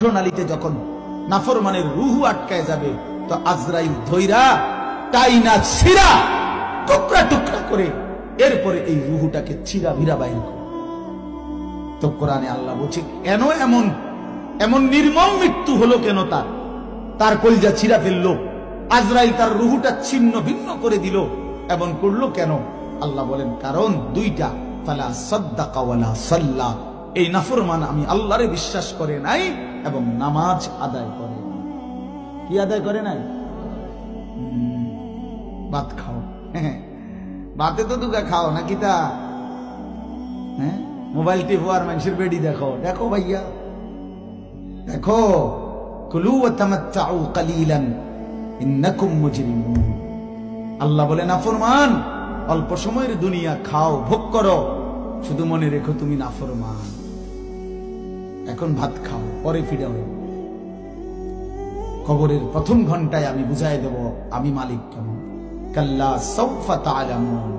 প্রণালীতে যখন নাফরমানের রুহু আটকায় যাবে তো আজরাইল ধৈরা টাইনা ছিড়া টুকরা টুকরা করে এরপরে এই রুহুটাকে ছিড়া ভিড়া বাইর করে। তো কোরআনে আল্লাহ বলছে কেন এমন এমন নির্মম মৃত্যু হলো, কেন তার কলিজা ছিড়া ফেললো, আজরাইল তার রুহুটা ছিন্ন ভিন্ন করে দিল, এমন করলো কেন? আল্লাহ বলেন কারণ দুইটা, ফালা সাদ্দাকা ওয়ালা সাল্লা, এই নাফরমান আমি আল্লাহরে বিশ্বাস করে নাই এবং নামাজ আদায় করে। কি আদায় করে নাই? ভাত খাও, ভাতে তো দুগা খাও নাকি তা? হ্যাঁ, মোবাইল টিপো আর মানুষের বেডি দেখো, দেখো ভাইয়া দেখো, কুলু ওয়া তামাত্তাউ কালিলান ইন্নাকুম মুজরিমুন। আল্লাহ বলে নাফরমান অল্প সময়ের দুনিয়া খাও, ভোগ করো, শুধু মনে রেখো তুমি নাফরমান। এখন ভাত খাও, পরে ফিরে হইব। কবরের প্রথম ঘন্টায় আমি বুঝাই দেব আমি মালিক কেমন। কাল্লা সাউফা তা'লামুন,